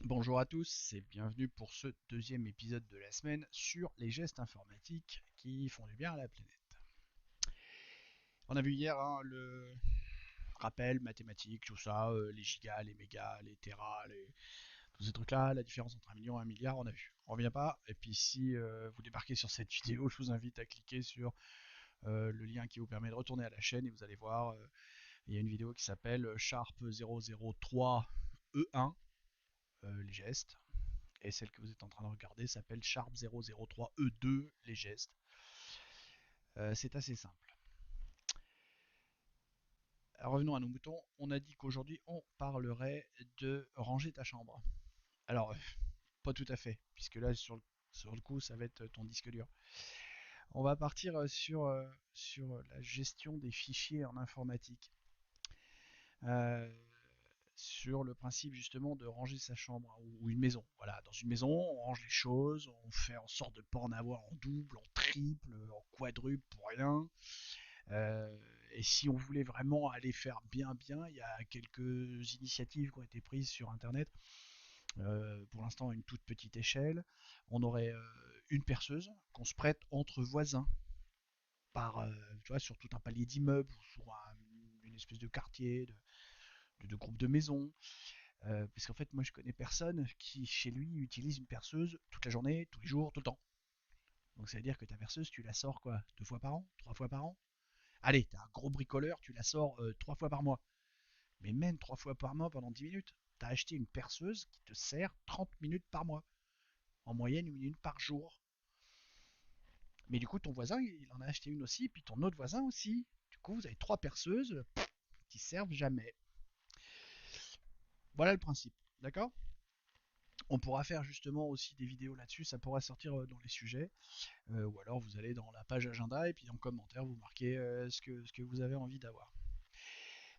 Bonjour à tous et bienvenue pour ce deuxième épisode de la semaine sur les gestes informatiques qui font du bien à la planète. On a vu hier le rappel mathématique, tout ça, les gigas, les mégas, les terras, tous ces trucs-là, la différence entre un million et un milliard, on a vu. On revient pas. Et puis si vous débarquez sur cette vidéo, je vous invite à cliquer sur le lien qui vous permet de retourner à la chaîne et vous allez voir, il y a une vidéo qui s'appelle Sharp 003 E1, les gestes. Et celle que vous êtes en train de regarder s'appelle Sharp 003 E2, les gestes. C'est assez simple. Alors, revenons à nos moutons. On a dit qu'aujourd'hui on parlerait de ranger ta chambre. Alors, pas tout à fait, puisque là sur le coup ça va être ton disque dur. On va partir sur la gestion des fichiers en informatique. Euh, sur le principe justement de ranger sa chambre ou une maison. Voilà, dans une maison, on range les choses, on fait en sorte de ne pas en avoir en double, en triple, en quadruple pour rien. Et si on voulait vraiment aller faire bien bien, il y a quelques initiatives qui ont été prises sur Internet. Pour l'instant, à une toute petite échelle, on aurait une perceuse qu'on se prête entre voisins par, tu vois, sur tout un palier d'immeubles ou sur une espèce de quartier, de groupe de maisons. Parce qu'en fait, moi, je connais personne qui, chez lui, utilise une perceuse toute la journée, tous les jours, tout le temps. Donc, ça veut dire que ta perceuse, tu la sors quoi? 2 fois par an? 3 fois par an? Allez, t'es un gros bricoleur, tu la sors 3 fois par mois. Mais même 3 fois par mois pendant 10 minutes. T'as acheté une perceuse qui te sert 30 minutes par mois. En moyenne, 1 minute par jour. Mais du coup, ton voisin, il en a acheté une aussi, puis ton autre voisin aussi. Du coup, vous avez 3 perceuses qui servent jamais. Voilà le principe. D'accord? On pourra faire justement aussi des vidéos là-dessus, ça pourra sortir dans les sujets. Ou alors vous allez dans la page agenda et puis en commentaire vous marquez ce que vous avez envie d'avoir.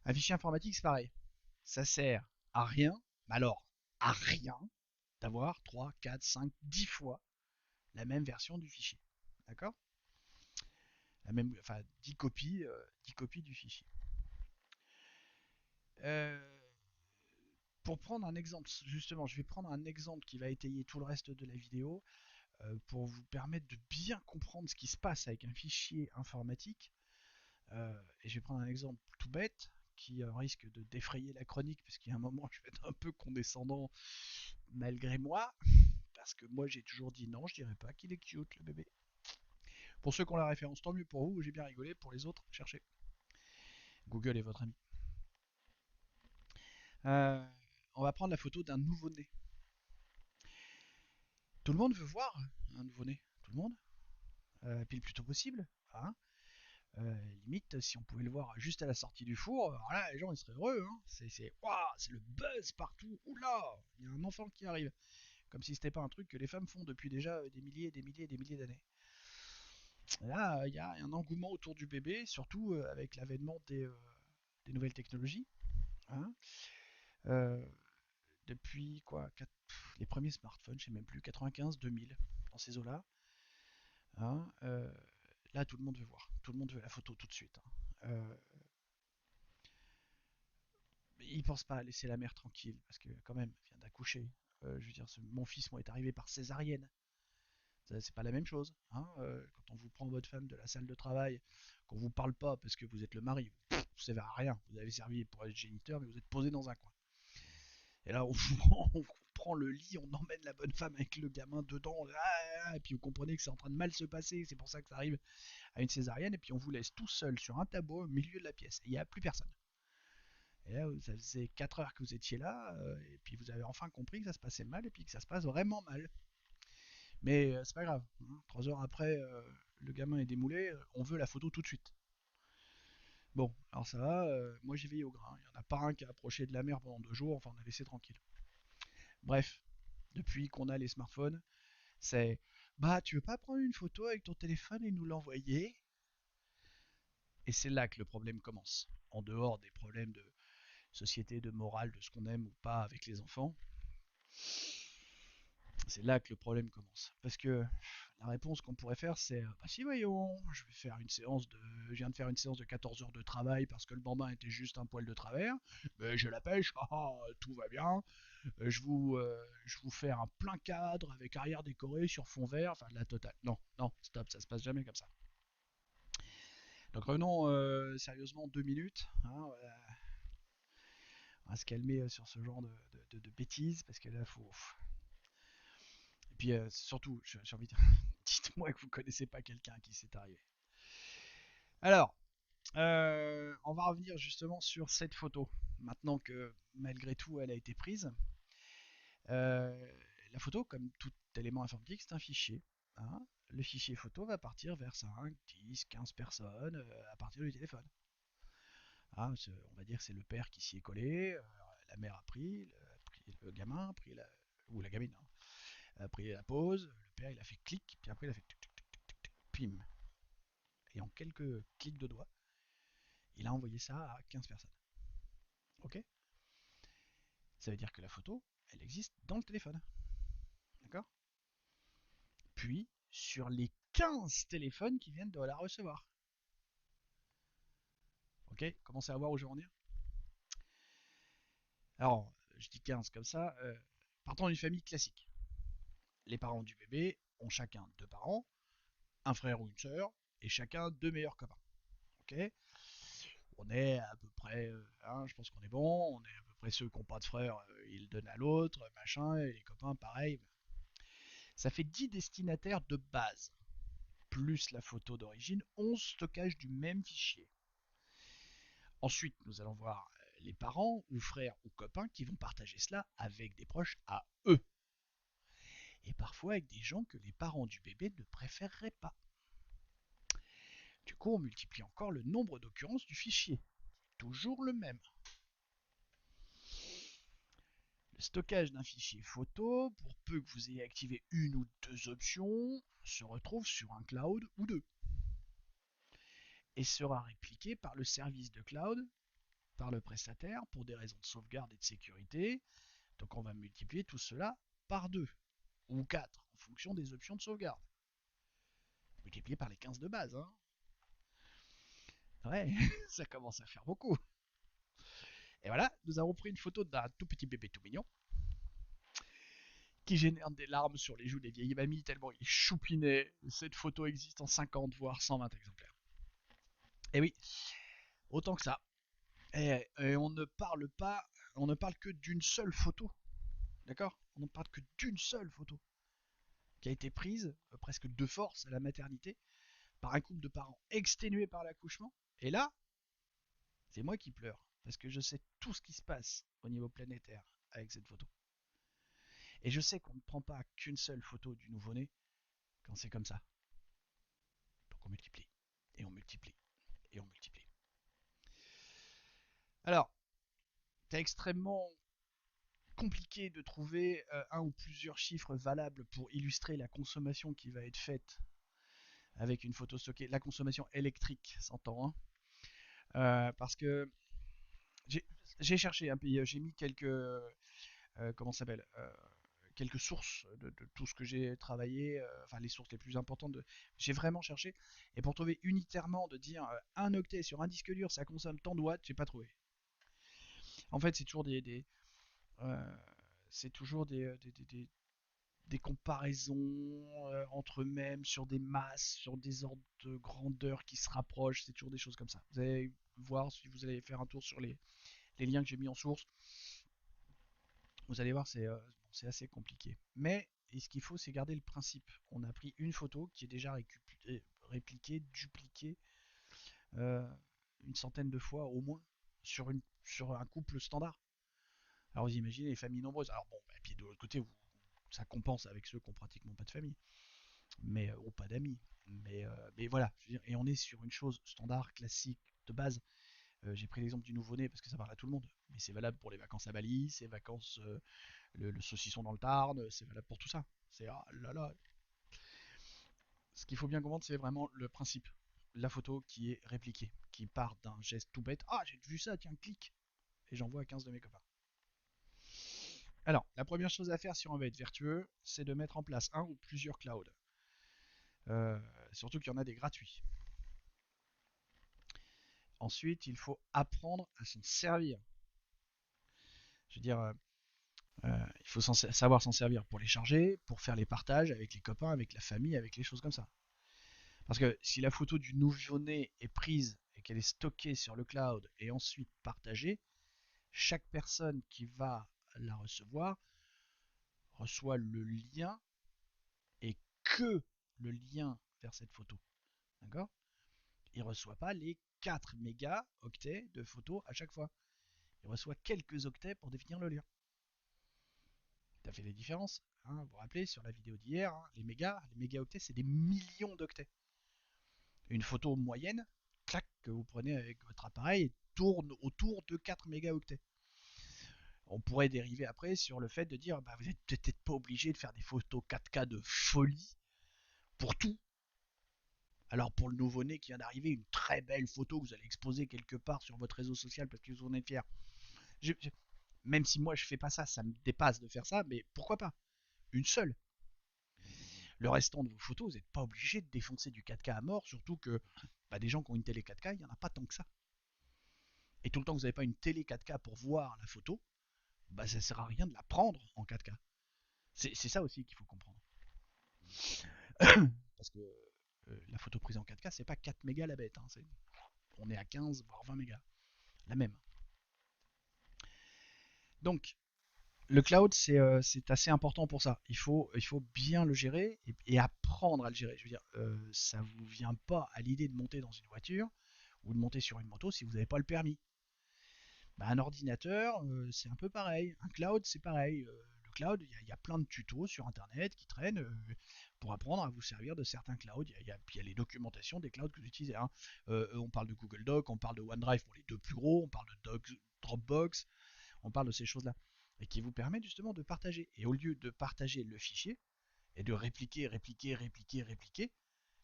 Un fichier informatique c'est pareil. Ça sert à rien, mais alors à rien, d'avoir 3, 4, 5, 10 fois la même version du fichier. D'accord? Enfin 10 copies, 10 copies du fichier. Euh, pour prendre un exemple, justement, je vais prendre un exemple qui va étayer tout le reste de la vidéo pour vous permettre de bien comprendre ce qui se passe avec un fichier informatique. Et je vais prendre un exemple tout bête qui risque de défrayer la chronique, parce qu'il y a un moment je vais être un peu condescendant malgré moi, parce que moi j'ai toujours dit non, je dirais pas qu'il est cute le bébé. Pour ceux qui ont la référence, tant mieux pour vous, j'ai bien rigolé. Pour les autres, cherchez. Google est votre ami. Euh, on va prendre la photo d'un nouveau-né. Tout le monde veut voir un nouveau-né. Tout le monde. Puis le plus tôt possible. Hein. Limite, si on pouvait le voir juste à la sortie du four, alors là, les gens ils seraient heureux. Hein. C'est le buzz partout. Oula, il y a un enfant qui arrive. Comme si c'était pas un truc que les femmes font depuis déjà des milliers, des milliers, des milliers d'années. Là, il y a un engouement autour du bébé, surtout avec l'avènement des nouvelles technologies. Hein. Euh, depuis quoi les premiers smartphones, je sais même plus, 95, 2000, dans ces eaux-là. Hein. Là, tout le monde veut voir. Tout le monde veut la photo tout de suite. Hein. Il pense pas à laisser la mère tranquille, parce que quand même, elle vient d'accoucher. Je veux dire, mon fils moi est arrivé par césarienne. C'est pas la même chose. Hein. Quand on vous prend votre femme de la salle de travail, qu'on vous parle pas parce que vous êtes le mari, vous servez à rien. Vous avez servi pour être géniteur, mais vous êtes posé dans un coin. Et là, on prend le lit, on emmène la bonne femme avec le gamin dedans, et puis vous comprenez que c'est en train de mal se passer, c'est pour ça que ça arrive à une césarienne, et puis on vous laisse tout seul sur un tableau au milieu de la pièce, et il n'y a plus personne. Et là, ça faisait 4 heures que vous étiez là, et puis vous avez enfin compris que ça se passait mal, et puis que ça se passe vraiment mal. Mais c'est pas grave. Hein. 3 heures après, le gamin est démoulé, on veut la photo tout de suite. Bon, alors ça va, moi j'ai veillé au grain. Il n'y en a pas un qui a approché de la mer pendant 2 jours, enfin on a laissé tranquille. Bref, depuis qu'on a les smartphones, c'est bah tu veux pas prendre une photo avec ton téléphone et nous l'envoyer? Et c'est là que le problème commence. En dehors des problèmes de société, de morale, de ce qu'on aime ou pas avec les enfants, c'est là que le problème commence. Parce que la réponse qu'on pourrait faire, c'est bah si voyons, je viens de faire une séance de 14 heures de travail parce que le bambin était juste un poil de travers, mais je la pêche, tout va bien. je vous fais un plein cadre avec arrière décoré sur fond vert, enfin la totale. Non, non, stop, ça se passe jamais comme ça. Donc revenons sérieusement 2 minutes. Hein, on va se calmer sur ce genre de bêtises parce que là, faut. Et puis surtout, j'ai envie de dire, dites-moi que vous connaissez pas quelqu'un qui s'est arrivé. Alors, on va revenir justement sur cette photo. Maintenant que malgré tout, elle a été prise. Euh, la photo, comme tout élément informatique, c'est un fichier. Hein. Le fichier photo va partir vers 5, 10, 15 personnes à partir du téléphone. Hein, on va dire que c'est le père qui s'y est collé, la mère a pris le gamin, ou la gamine, hein, a pris la pause, le père il a fait clic, puis après il a fait tic, tic, tic, tic, tic, tic, pim. Et en quelques clics de doigts, il a envoyé ça à 15 personnes. Ok. Ça veut dire que la photo, elle existe dans le téléphone. D'accord. Puis, sur les 15 téléphones qui viennent de la recevoir. Ok. Commencez à voir où je vais en venir. Alors, je dis 15 comme ça. Partons d'une famille classique. Les parents du bébé ont chacun 2 parents, un frère ou une sœur, et chacun 2 meilleurs copains. Ok. On est à peu près, hein, je pense qu'on est bon, on est à peu près ceux qui n'ont pas de frère, ils le donnent à l'autre, machin, et les copains pareil. Ça fait 10 destinataires de base, plus la photo d'origine, 11 stockages du même fichier. Ensuite, nous allons voir les parents ou frères ou copains qui vont partager cela avec des proches à eux. Et parfois avec des gens que les parents du bébé ne préféreraient pas. Du coup, on multiplie encore le nombre d'occurrences du fichier. Toujours le même. Le stockage d'un fichier photo, pour peu que vous ayez activé une ou deux options, se retrouve sur un cloud ou deux et sera répliqué par le service de cloud, par le prestataire pour des raisons de sauvegarde et de sécurité. Donc on va multiplier tout cela par 2 ou 4 en fonction des options de sauvegarde. Multiplié par les 15 de base. Hein. Ouais, ça commence à faire beaucoup. Et voilà, nous avons pris une photo d'un tout petit bébé tout mignon qui génère des larmes sur les joues des vieilles mamies tellement il choupinait. Cette photo existe en 50 voire 120 exemplaires. Et oui, autant que ça. Et on ne parle que d'une seule photo. D'accord. On ne parle que d'une seule photo qui a été prise presque de force à la maternité par un couple de parents exténués par l'accouchement. Et là, c'est moi qui pleure parce que je sais tout ce qui se passe au niveau planétaire avec cette photo. Et je sais qu'on ne prend pas qu'une seule photo du nouveau-né quand c'est comme ça. Donc on multiplie, et on multiplie, et on multiplie. Alors, c'est extrêmement compliqué de trouver un ou plusieurs chiffres valables pour illustrer la consommation qui va être faite avec une photo stockée. La consommation électrique, s'entend, hein. Parce que j'ai cherché un peu, j'ai mis quelques, comment ça s'appelle, quelques sources de tout ce que j'ai travaillé, enfin les sources les plus importantes. J'ai vraiment cherché, et pour trouver unitairement de dire un octet sur un disque dur, ça consomme tant de watts, j'ai pas trouvé. En fait, c'est toujours euh, c'est toujours des comparaisons entre eux-mêmes sur des masses, sur des ordres de grandeur qui se rapprochent. C'est toujours des choses comme ça. Vous allez voir si vous allez faire un tour sur les liens que j'ai mis en source. Vous allez voir, c'est assez compliqué. Mais ce qu'il faut, c'est garder le principe. On a pris une photo qui est déjà répliquée, dupliquée euh, une centaine de fois au moins sur un couple standard. Alors vous imaginez les familles nombreuses. Alors bon, et puis de l'autre côté, ça compense avec ceux qui ont pratiquement pas de famille, mais ou pas d'amis. Mais voilà, je veux dire, et on est sur une chose standard, classique, de base. J'ai pris l'exemple du nouveau-né parce que ça parle à tout le monde, mais c'est valable pour les vacances à Bali, c'est vacances le saucisson dans le Tarn, c'est valable pour tout ça. C'est ah là là. Ce qu'il faut bien comprendre, c'est vraiment le principe. La photo qui est répliquée, qui part d'un geste tout bête. Ah, j'ai vu ça, tiens, clique. Et j'envoie à 15 de mes copains. Alors, la première chose à faire si on veut être vertueux, c'est de mettre en place un ou plusieurs clouds. Euh, Surtout qu'il y en a des gratuits. Ensuite, il faut apprendre à s'en servir. Je veux dire, Il faut savoir s'en servir pour les charger, pour faire les partages avec les copains, avec la famille, avec les choses comme ça. Parce que si la photo du nouveau-né est prise et qu'elle est stockée sur le cloud et ensuite partagée, chaque personne qui va la recevoir reçoit le lien et que le lien vers cette photo. D'accord? Il ne reçoit pas les 4 mégaoctets de photos à chaque fois. Il reçoit quelques octets pour définir le lien. Ça fait des différences. Hein, vous vous rappelez sur la vidéo d'hier, hein, les mégaoctets, c'est des millions d'octets. Une photo moyenne, clac, que vous prenez avec votre appareil, tourne autour de 4 mégaoctets. On pourrait dériver après sur le fait de dire bah, vous n'êtes peut-être pas obligé de faire des photos 4K de folie pour tout. Alors pour le nouveau-né qui vient d'arriver, une très belle photo que vous allez exposer quelque part sur votre réseau social parce que vous en êtes fier. Même si moi je fais pas ça, ça me dépasse de faire ça, mais pourquoi pas une seule. Le restant de vos photos, vous n'êtes pas obligé de défoncer du 4K à mort, surtout que bah, des gens qui ont une télé 4K, il n'y en a pas tant que ça. Et tout le temps que vous n'avez pas une télé 4K pour voir la photo, bah, ça ne sert à rien de la prendre en 4K. C'est ça aussi qu'il faut comprendre. Parce que la photo prise en 4K, c'est pas 4 mégas la bête. Hein, on est à 15 voire 20 mégas. La même. Donc, le cloud, c'est assez important pour ça. Il faut bien le gérer et apprendre à le gérer. Je veux dire, ça vous vient pas à l'idée de monter dans une voiture ou de monter sur une moto si vous n'avez pas le permis. Bah, un ordinateur, c'est un peu pareil. Un cloud, c'est pareil. Le cloud, il y a plein de tutos sur Internet qui traînent pour apprendre à vous servir de certains clouds. Il y a les documentations des clouds que vous utilisez. Hein. On parle de Google Doc, on parle de OneDrive pour les deux plus gros, on parle de Dropbox, on parle de ces choses-là. Et qui vous permettent justement de partager. Et au lieu de partager le fichier et de répliquer,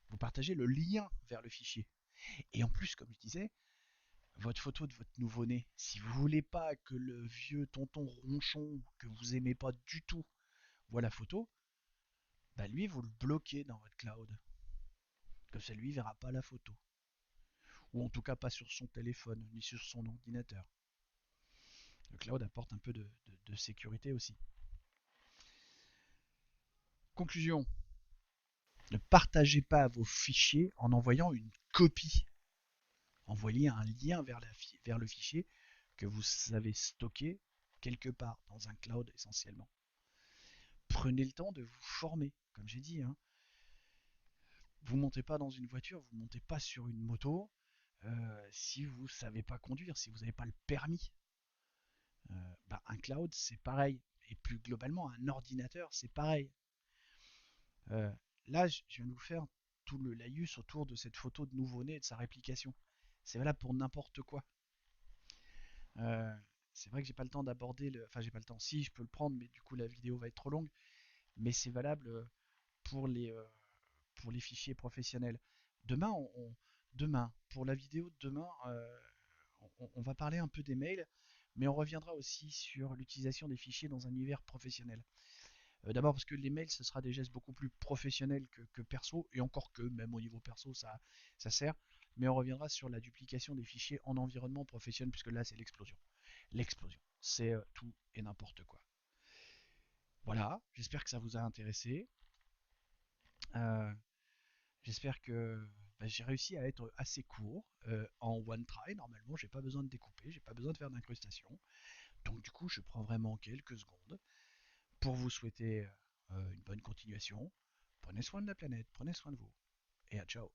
vous partagez le lien vers le fichier. Et en plus, comme je disais, votre photo de votre nouveau-né, si vous voulez pas que le vieux tonton ronchon que vous aimez pas du tout voit la photo, bah lui vous le bloquez dans votre cloud. Comme ça lui verra pas la photo. Ou en tout cas pas sur son téléphone, ni sur son ordinateur. Le cloud apporte un peu de sécurité aussi. Conclusion, ne partagez pas vos fichiers en envoyant une copie. Envoyez un lien vers le fichier que vous avez stocké quelque part dans un cloud essentiellement. Prenez le temps de vous former, comme j'ai dit. Hein. Vous montez pas dans une voiture, vous montez pas sur une moto si vous savez pas conduire, si vous n'avez pas le permis. Bah, un cloud, c'est pareil. Et plus globalement, un ordinateur, c'est pareil. Euh, Là, je viens de vous faire tout le laïus autour de cette photo de nouveau-né et de sa réplication. C'est valable pour n'importe quoi. Euh, c'est vrai que j'ai pas le temps d'aborder le. Enfin, j'ai pas le temps. Si, je peux le prendre, mais du coup, la vidéo va être trop longue. Mais c'est valable pour les fichiers professionnels. Demain, demain, pour la vidéo de demain, on va parler un peu des mails, mais on reviendra aussi sur l'utilisation des fichiers dans un univers professionnel. D'abord parce que les mails, ce sera des gestes beaucoup plus professionnels que perso, et encore que, même au niveau perso, ça sert. Mais on reviendra sur la duplication des fichiers en environnement professionnel, puisque là, c'est l'explosion. L'explosion, c'est tout et n'importe quoi. Voilà, j'espère que ça vous a intéressé. Euh, J'espère que bah, j'ai réussi à être assez court en one try. Normalement, j'ai pas besoin de découper, j'ai pas besoin de faire d'incrustation. Donc du coup, je prends vraiment quelques secondes pour vous souhaiter une bonne continuation. Prenez soin de la planète, prenez soin de vous et à ciao.